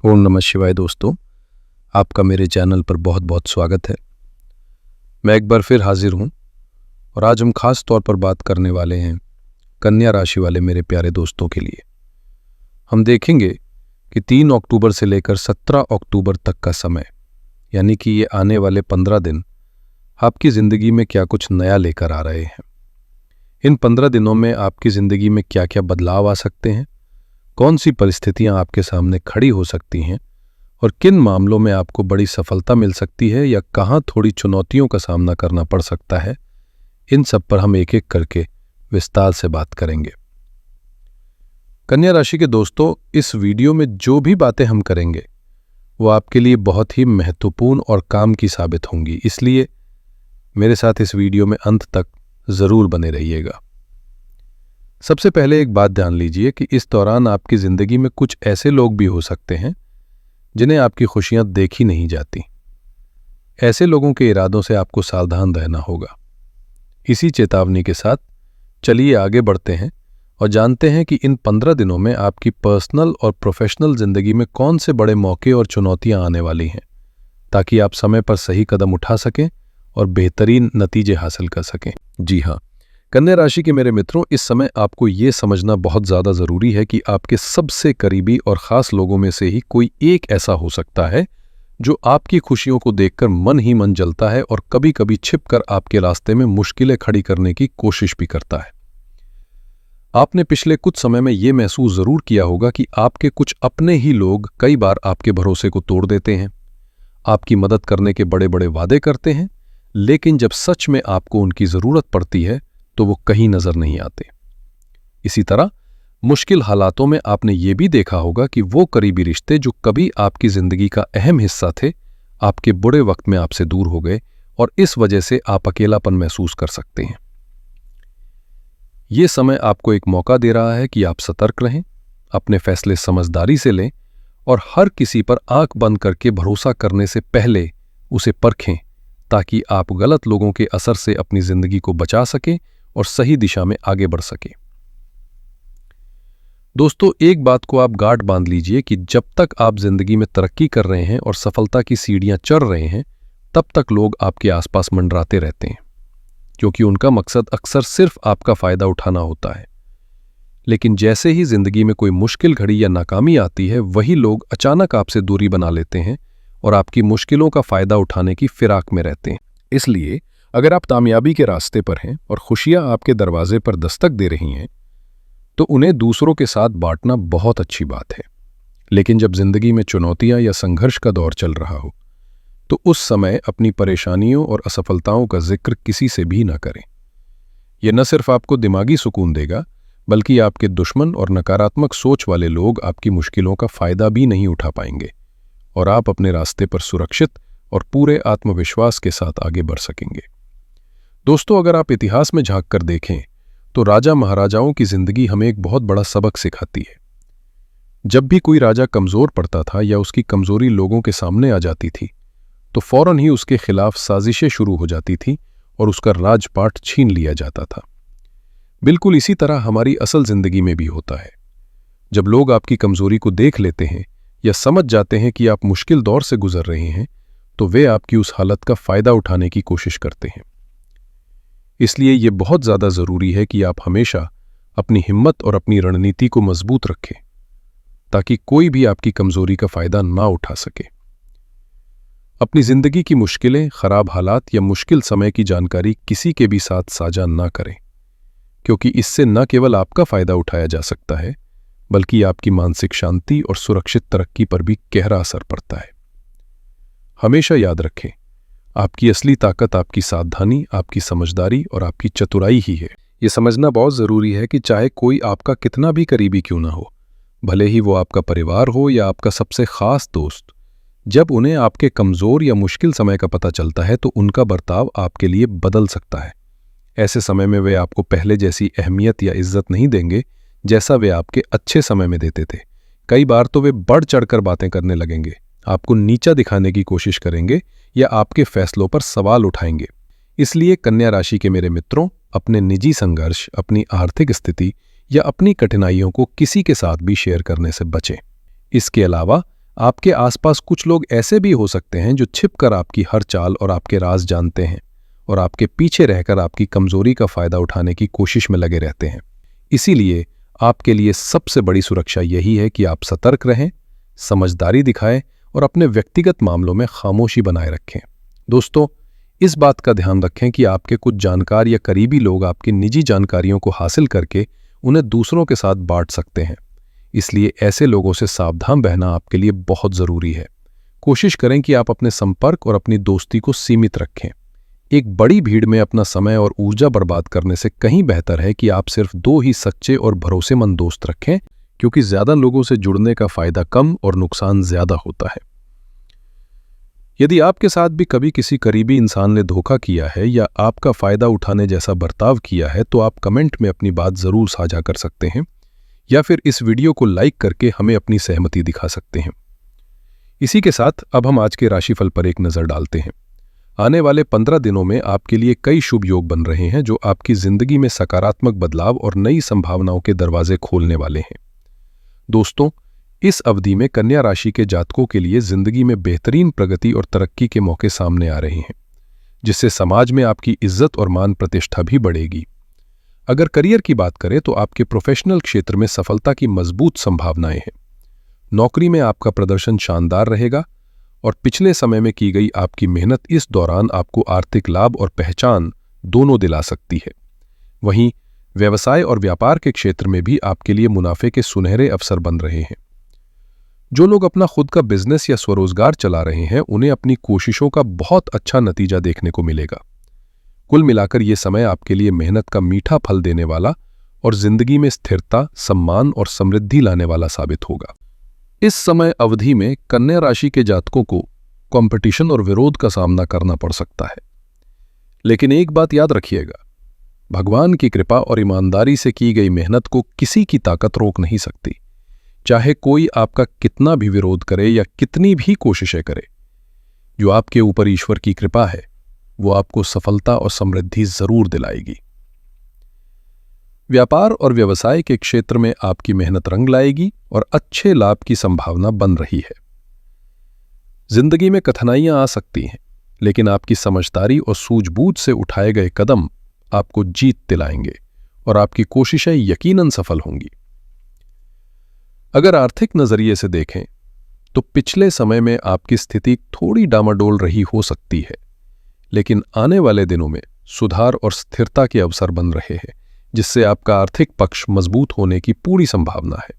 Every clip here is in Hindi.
ओम नमः शिवाय दोस्तों, आपका मेरे चैनल पर बहुत बहुत स्वागत है। मैं एक बार फिर हाजिर हूँ और आज हम खास तौर पर बात करने वाले हैं कन्या राशि वाले मेरे प्यारे दोस्तों के लिए। हम देखेंगे कि 3 अक्टूबर से लेकर 17 अक्टूबर तक का समय, यानी कि ये आने वाले 15 दिन आपकी ज़िंदगी में क्या कुछ नया लेकर आ रहे हैं। इन 15 दिनों में आपकी ज़िंदगी में क्या क्या बदलाव आ सकते हैं, कौन सी परिस्थितियां आपके सामने खड़ी हो सकती हैं और किन मामलों में आपको बड़ी सफलता मिल सकती है या कहां थोड़ी चुनौतियों का सामना करना पड़ सकता है। इन सब पर हम एक एक करके विस्तार से बात करेंगे। कन्या राशि के दोस्तों, इस वीडियो में जो भी बातें हम करेंगे वो आपके लिए बहुत ही महत्वपूर्ण और काम की साबित होंगी, इसलिए मेरे साथ इस वीडियो में अंत तक जरूर बने रहिएगा। सबसे पहले एक बात जान लीजिए कि इस दौरान आपकी जिंदगी में कुछ ऐसे लोग भी हो सकते हैं जिन्हें आपकी खुशियां देखी नहीं जाती। ऐसे लोगों के इरादों से आपको सावधान रहना होगा। इसी चेतावनी के साथ चलिए आगे बढ़ते हैं और जानते हैं कि इन 15 दिनों में आपकी पर्सनल और प्रोफेशनल जिंदगी में कौन से बड़े मौके और चुनौतियां आने वाली हैं, ताकि आप समय पर सही कदम उठा सकें और बेहतरीन नतीजे हासिल कर सकें। जी हाँ, कन्या राशि के मेरे मित्रों, इस समय आपको ये समझना बहुत ज़्यादा ज़रूरी है कि आपके सबसे करीबी और ख़ास लोगों में से ही कोई एक ऐसा हो सकता है जो आपकी खुशियों को देखकर मन ही मन जलता है और कभी कभी छिपकर आपके रास्ते में मुश्किलें खड़ी करने की कोशिश भी करता है। आपने पिछले कुछ समय में ये महसूस ज़रूर किया होगा कि आपके कुछ अपने ही लोग कई बार आपके भरोसे को तोड़ देते हैं, आपकी मदद करने के बड़े बड़े वादे करते हैं, लेकिन जब सच में आपको उनकी ज़रूरत पड़ती है तो वो कहीं नजर नहीं आते। इसी तरह मुश्किल हालातों में आपने ये भी देखा होगा कि वो करीबी रिश्ते जो कभी आपकी जिंदगी का अहम हिस्सा थे, आपके बुरे वक्त में आपसे दूर हो गए और इस वजह से आप अकेलापन महसूस कर सकते हैं। ये समय आपको एक मौका दे रहा है कि आप सतर्क रहें, अपने फैसले समझदारी से लें और हर किसी पर आंख बंद करके भरोसा करने से पहले उसे परखें, ताकि आप गलत लोगों के असर से अपनी जिंदगी को बचा सकें और सही दिशा में आगे बढ़ सके। दोस्तों, एक बात को आप गांठ बांध लीजिए कि जब तक आप जिंदगी में तरक्की कर रहे हैं और सफलता की सीढ़ियां चढ़ रहे हैं, तब तक लोग आपके आसपास मंडराते रहते हैं, क्योंकि उनका मकसद अक्सर सिर्फ आपका फायदा उठाना होता है। लेकिन जैसे ही जिंदगी में कोई मुश्किल घड़ी या नाकामी आती है, वही लोग अचानक आपसे दूरी बना लेते हैं और आपकी मुश्किलों का फायदा उठाने की फिराक में रहते हैं। इसलिए अगर आप कामयाबी के रास्ते पर हैं और खुशियां आपके दरवाजे पर दस्तक दे रही हैं, तो उन्हें दूसरों के साथ बांटना बहुत अच्छी बात है। लेकिन जब जिंदगी में चुनौतियां या संघर्ष का दौर चल रहा हो, तो उस समय अपनी परेशानियों और असफलताओं का जिक्र किसी से भी ना करें। यह न सिर्फ आपको दिमागी सुकून देगा, बल्कि आपके दुश्मन और नकारात्मक सोच वाले लोग आपकी मुश्किलों का फायदा भी नहीं उठा पाएंगे और आप अपने रास्ते पर सुरक्षित और पूरे आत्मविश्वास के साथ आगे बढ़ सकेंगे। दोस्तों, अगर आप इतिहास में झांक कर देखें तो राजा महाराजाओं की जिंदगी हमें एक बहुत बड़ा सबक सिखाती है। जब भी कोई राजा कमजोर पड़ता था या उसकी कमजोरी लोगों के सामने आ जाती थी, तो फौरन ही उसके खिलाफ साजिशें शुरू हो जाती थी और उसका राजपाट छीन लिया जाता था। बिल्कुल इसी तरह हमारी असल जिंदगी में भी होता है। जब लोग आपकी कमजोरी को देख लेते हैं या समझ जाते हैं कि आप मुश्किल दौर से गुजर रहे हैं, तो वे आपकी उस हालत का फायदा उठाने की कोशिश करते हैं। इसलिए यह बहुत ज्यादा जरूरी है कि आप हमेशा अपनी हिम्मत और अपनी रणनीति को मजबूत रखें, ताकि कोई भी आपकी कमजोरी का फायदा ना उठा सके। अपनी जिंदगी की मुश्किलें, खराब हालात या मुश्किल समय की जानकारी किसी के भी साथ साझा ना करें, क्योंकि इससे न केवल आपका फायदा उठाया जा सकता है, बल्कि आपकी मानसिक शांति और सुरक्षित तरक्की पर भी गहरा असर पड़ता है। हमेशा याद रखें, आपकी असली ताकत आपकी सावधानी, आपकी समझदारी और आपकी चतुराई ही है। ये समझना बहुत ज़रूरी है कि चाहे कोई आपका कितना भी करीबी क्यों ना हो, भले ही वो आपका परिवार हो या आपका सबसे खास दोस्त, जब उन्हें आपके कमज़ोर या मुश्किल समय का पता चलता है तो उनका बर्ताव आपके लिए बदल सकता है। ऐसे समय में वे आपको पहले जैसी अहमियत या इज्जत नहीं देंगे जैसा वे आपके अच्छे समय में देते थे। कई बार तो वे बढ़ चढ़कर बातें करने लगेंगे, आपको नीचा दिखाने की कोशिश करेंगे या आपके फैसलों पर सवाल उठाएंगे। इसलिए कन्या राशि के मेरे मित्रों, अपने निजी संघर्ष, अपनी आर्थिक स्थिति या अपनी कठिनाइयों को किसी के साथ भी शेयर करने से बचें। इसके अलावा आपके आसपास कुछ लोग ऐसे भी हो सकते हैं जो छिपकर आपकी हर चाल और आपके राज जानते हैं और आपके पीछे रहकर आपकी कमजोरी का फायदा उठाने की कोशिश में लगे रहते हैं। इसीलिए आपके लिए सबसे बड़ी सुरक्षा यही है कि आप सतर्क रहें, समझदारी दिखाएं और अपने व्यक्तिगत मामलों में खामोशी बनाए रखें। दोस्तों, इस बात का ध्यान रखें कि आपके कुछ जानकार या करीबी लोग आपकी निजी जानकारियों को हासिल करके उन्हें दूसरों के साथ बांट सकते हैं। इसलिए ऐसे लोगों से सावधान रहना आपके लिए बहुत जरूरी है। कोशिश करें कि आप अपने संपर्क और अपनी दोस्ती को सीमित रखें। एक बड़ी भीड़ में अपना समय और ऊर्जा बर्बाद करने से कहीं बेहतर है कि आप सिर्फ 2 ही सच्चे और भरोसेमंद दोस्त रखें, क्योंकि ज्यादा लोगों से जुड़ने का फायदा कम और नुकसान ज्यादा होता है। यदि आपके साथ भी कभी किसी करीबी इंसान ने धोखा किया है या आपका फायदा उठाने जैसा बर्ताव किया है, तो आप कमेंट में अपनी बात जरूर साझा कर सकते हैं या फिर इस वीडियो को लाइक करके हमें अपनी सहमति दिखा सकते हैं। इसी के साथ अब हम आज के राशिफल पर एक नजर डालते हैं। आने वाले 15 दिनों में आपके लिए कई शुभ योग बन रहे हैं जो आपकी जिंदगी में सकारात्मक बदलाव और नई संभावनाओं के दरवाजे खोलने वाले हैं। दोस्तों, इस अवधि में कन्या राशि के जातकों के लिए जिंदगी में बेहतरीन प्रगति और तरक्की के मौके सामने आ रहे हैं, जिससे समाज में आपकी इज्जत और मान प्रतिष्ठा भी बढ़ेगी। अगर करियर की बात करें तो आपके प्रोफेशनल क्षेत्र में सफलता की मजबूत संभावनाएं हैं। नौकरी में आपका प्रदर्शन शानदार रहेगा और पिछले समय में की गई आपकी मेहनत इस दौरान आपको आर्थिक लाभ और पहचान दोनों दिला सकती है। वहीं व्यवसाय और व्यापार के क्षेत्र में भी आपके लिए मुनाफे के सुनहरे अवसर बन रहे हैं। जो लोग अपना खुद का बिजनेस या स्वरोजगार चला रहे हैं, उन्हें अपनी कोशिशों का बहुत अच्छा नतीजा देखने को मिलेगा। कुल मिलाकर यह समय आपके लिए मेहनत का मीठा फल देने वाला और जिंदगी में स्थिरता, सम्मान और समृद्धि लाने वाला साबित होगा। इस समय अवधि में कन्या राशि के जातकों को कंपटीशन और विरोध का सामना करना पड़ सकता है, लेकिन एक बात याद रखिएगा, भगवान की कृपा और ईमानदारी से की गई मेहनत को किसी की ताकत रोक नहीं सकती। चाहे कोई आपका कितना भी विरोध करे या कितनी भी कोशिशें करे, जो आपके ऊपर ईश्वर की कृपा है वो आपको सफलता और समृद्धि जरूर दिलाएगी। व्यापार और व्यवसाय के क्षेत्र में आपकी मेहनत रंग लाएगी और अच्छे लाभ की संभावना बन रही है। जिंदगी में कठिनाइयां आ सकती हैं, लेकिन आपकी समझदारी और सूझबूझ से उठाए गए कदम आपको जीत दिलाएंगे और आपकी कोशिशें यकीनन सफल होंगी। अगर आर्थिक नजरिए से देखें तो पिछले समय में आपकी स्थिति थोड़ी डामाडोल रही हो सकती है, लेकिन आने वाले दिनों में सुधार और स्थिरता के अवसर बन रहे हैं, जिससे आपका आर्थिक पक्ष मजबूत होने की पूरी संभावना है।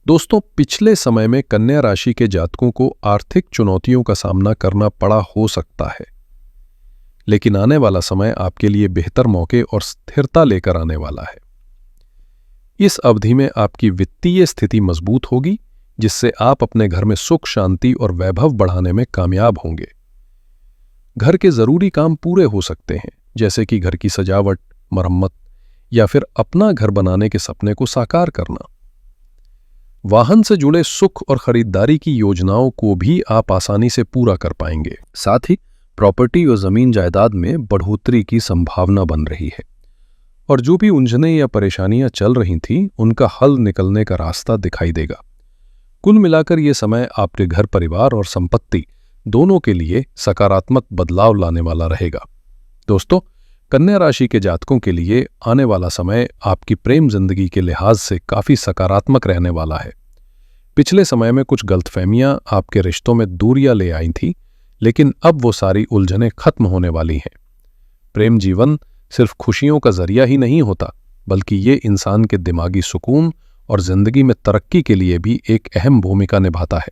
दोस्तों, पिछले समय में कन्या राशि के जातकों को आर्थिक चुनौतियों का सामना करना पड़ा हो सकता है, लेकिन आने वाला समय आपके लिए बेहतर मौके और स्थिरता लेकर आने वाला है। इस अवधि में आपकी वित्तीय स्थिति मजबूत होगी, जिससे आप अपने घर में सुख, शांति और वैभव बढ़ाने में कामयाब होंगे। घर के जरूरी काम पूरे हो सकते हैं, जैसे कि घर की सजावट, मरम्मत या फिर अपना घर बनाने के सपने को साकार करना। वाहन से जुड़े सुख और खरीदारी की योजनाओं को भी आप आसानी से पूरा कर पाएंगे। साथ ही प्रॉपर्टी और जमीन जायदाद में बढ़ोतरी की संभावना बन रही है और जो भी उलझनें या परेशानियां चल रही थीं, उनका हल निकलने का रास्ता दिखाई देगा। कुल मिलाकर यह समय आपके घर, परिवार और संपत्ति दोनों के लिए सकारात्मक बदलाव लाने वाला रहेगा। दोस्तों, कन्या राशि के जातकों के लिए आने वाला समय आपकी प्रेम जिंदगी के लिहाज से काफी सकारात्मक रहने वाला है। पिछले समय में कुछ गलतफहमियां आपके रिश्तों में दूरियां ले आई थी, लेकिन अब वो सारी उलझनें खत्म होने वाली हैं। प्रेम जीवन सिर्फ खुशियों का जरिया ही नहीं होता, बल्कि ये इंसान के दिमागी सुकून और जिंदगी में तरक्की के लिए भी एक अहम भूमिका निभाता है।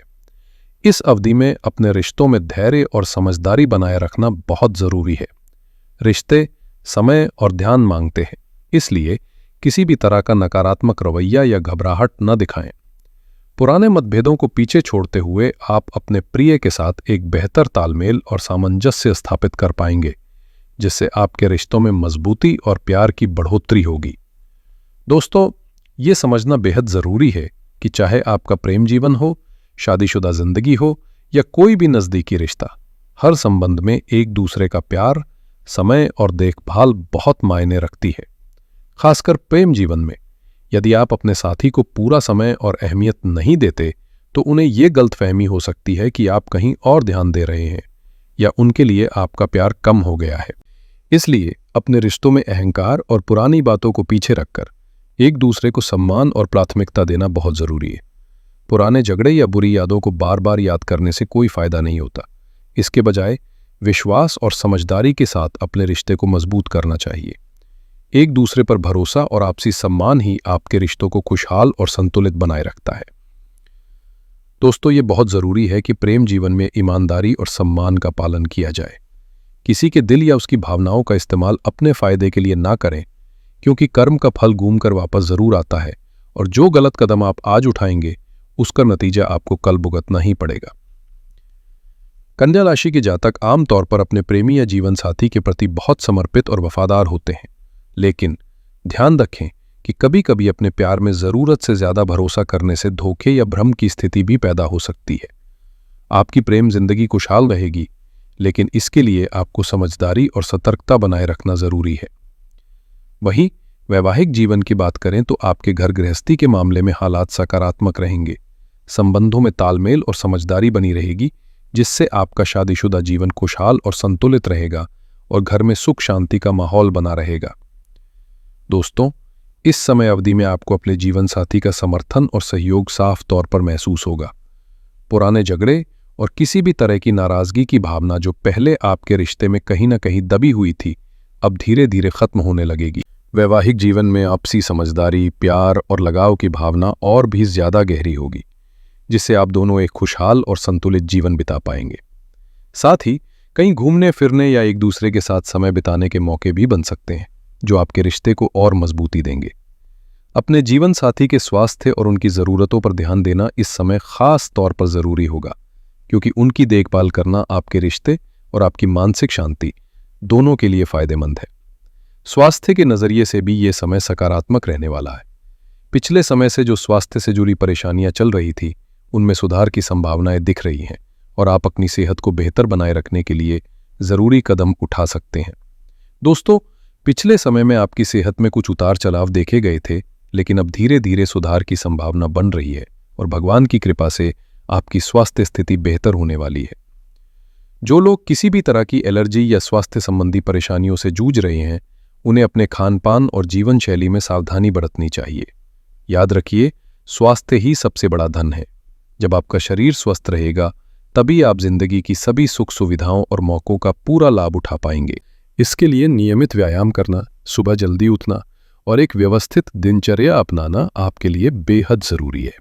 इस अवधि में अपने रिश्तों में धैर्य और समझदारी बनाए रखना बहुत जरूरी है। रिश्ते समय और ध्यान मांगते हैं, इसलिए किसी भी तरह का नकारात्मक रवैया या घबराहट न दिखाएं। पुराने मतभेदों को पीछे छोड़ते हुए आप अपने प्रिय के साथ एक बेहतर तालमेल और सामंजस्य स्थापित कर पाएंगे, जिससे आपके रिश्तों में मजबूती और प्यार की बढ़ोतरी होगी। दोस्तों, ये समझना बेहद जरूरी है कि चाहे आपका प्रेम जीवन हो, शादीशुदा जिंदगी हो या कोई भी नजदीकी रिश्ता, हर संबंध में एक दूसरे का प्यार, समय और देखभाल बहुत मायने रखती है। खासकर प्रेम जीवन में यदि आप अपने साथी को पूरा समय और अहमियत नहीं देते, तो उन्हें ये गलतफहमी हो सकती है कि आप कहीं और ध्यान दे रहे हैं या उनके लिए आपका प्यार कम हो गया है। इसलिए अपने रिश्तों में अहंकार और पुरानी बातों को पीछे रखकर एक दूसरे को सम्मान और प्राथमिकता देना बहुत जरूरी है। पुराने झगड़े या बुरी यादों को बार बार याद करने से कोई फायदा नहीं होता। इसके बजाय विश्वास और समझदारी के साथ अपने रिश्ते को मजबूत करना चाहिए। एक दूसरे पर भरोसा और आपसी सम्मान ही आपके रिश्तों को खुशहाल और संतुलित बनाए रखता है। दोस्तों, ये बहुत जरूरी है कि प्रेम जीवन में ईमानदारी और सम्मान का पालन किया जाए। किसी के दिल या उसकी भावनाओं का इस्तेमाल अपने फायदे के लिए ना करें, क्योंकि कर्म का फल घूमकर वापस जरूर आता है और जो गलत कदम आप आज उठाएंगे उसका नतीजा आपको कल भुगतना ही पड़ेगा। कन्या राशि के जातक आमतौर पर अपने प्रेमी या जीवन साथी के प्रति बहुत समर्पित और वफादार होते हैं, लेकिन ध्यान रखें कि कभी कभी अपने प्यार में जरूरत से ज्यादा भरोसा करने से धोखे या भ्रम की स्थिति भी पैदा हो सकती है। आपकी प्रेम जिंदगी खुशहाल रहेगी, लेकिन इसके लिए आपको समझदारी और सतर्कता बनाए रखना जरूरी है। वहीं वैवाहिक जीवन की बात करें तो आपके घर गृहस्थी के मामले में हालात सकारात्मक रहेंगे। संबंधों में तालमेल और समझदारी बनी रहेगी, जिससे आपका शादीशुदा जीवन खुशहाल और संतुलित रहेगा और घर में सुख शांति का माहौल बना रहेगा। दोस्तों, इस समय अवधि में आपको अपने जीवन साथी का समर्थन और सहयोग साफ तौर पर महसूस होगा। पुराने झगड़े और किसी भी तरह की नाराजगी की भावना जो पहले आपके रिश्ते में कहीं ना कहीं दबी हुई थी, अब धीरे धीरे खत्म होने लगेगी। वैवाहिक जीवन में आपसी समझदारी, प्यार और लगाव की भावना और भी ज्यादा गहरी होगी, जिससे आप दोनों एक खुशहाल और संतुलित जीवन बिता पाएंगे। साथ ही कहीं घूमने फिरने या एक दूसरे के साथ समय बिताने के मौके भी बन सकते हैं, जो आपके रिश्ते को और मजबूती देंगे। अपने जीवन साथी के स्वास्थ्य और उनकी ज़रूरतों पर ध्यान देना इस समय खास तौर पर ज़रूरी होगा, क्योंकि उनकी देखभाल करना आपके रिश्ते और आपकी मानसिक शांति दोनों के लिए फायदेमंद है। स्वास्थ्य के नज़रिए से भी ये समय सकारात्मक रहने वाला है। पिछले समय से जो स्वास्थ्य से जुड़ी परेशानियां चल रही थी, उनमें सुधार की संभावनाएं दिख रही हैं और आप अपनी सेहत को बेहतर बनाए रखने के लिए ज़रूरी कदम उठा सकते हैं। दोस्तों, पिछले समय में आपकी सेहत में कुछ उतार चढ़ाव देखे गए थे, लेकिन अब धीरे धीरे सुधार की संभावना बन रही है और भगवान की कृपा से आपकी स्वास्थ्य स्थिति बेहतर होने वाली है। जो लोग किसी भी तरह की एलर्जी या स्वास्थ्य संबंधी परेशानियों से जूझ रहे हैं, उन्हें अपने खानपान और जीवन शैली में सावधानी बरतनी चाहिए। याद रखिए, स्वास्थ्य ही सबसे बड़ा धन है। जब आपका शरीर स्वस्थ रहेगा, तभी आप जिंदगी की सभी सुख सुविधाओं और मौकों का पूरा लाभ उठा पाएंगे। इसके लिए नियमित व्यायाम करना, सुबह जल्दी उठना और एक व्यवस्थित दिनचर्या अपनाना आपके लिए बेहद जरूरी है।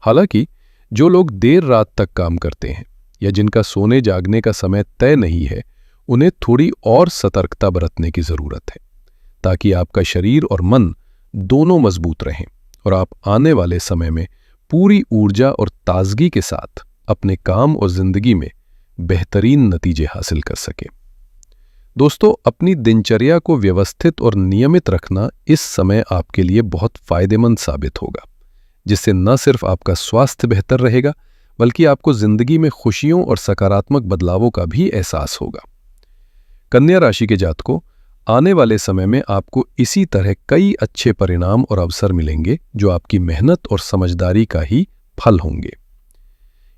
हालांकि जो लोग देर रात तक काम करते हैं या जिनका सोने जागने का समय तय नहीं है, उन्हें थोड़ी और सतर्कता बरतने की जरूरत है, ताकि आपका शरीर और मन दोनों मजबूत रहें और आप आने वाले समय में पूरी ऊर्जा और ताजगी के साथ अपने काम और जिंदगी में बेहतरीन नतीजे हासिल कर सकें। दोस्तों, अपनी दिनचर्या को व्यवस्थित और नियमित रखना इस समय आपके लिए बहुत फायदेमंद साबित होगा, जिससे न सिर्फ आपका स्वास्थ्य बेहतर रहेगा, बल्कि आपको जिंदगी में खुशियों और सकारात्मक बदलावों का भी एहसास होगा। कन्या राशि के जातकों, आने वाले समय में आपको इसी तरह कई अच्छे परिणाम और अवसर मिलेंगे, जो आपकी मेहनत और समझदारी का ही फल होंगे।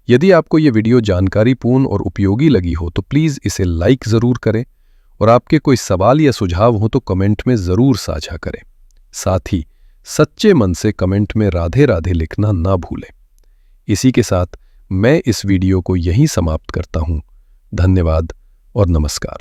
यदि आपको ये वीडियो जानकारीपूर्ण और उपयोगी लगी हो तो प्लीज़ इसे लाइक ज़रूर करें और आपके कोई सवाल या सुझाव हो तो कमेंट में ज़रूर साझा करें। साथ ही सच्चे मन से कमेंट में राधे राधे लिखना ना भूलें। इसी के साथ मैं इस वीडियो को यहीं समाप्त करता हूँ। धन्यवाद और नमस्कार।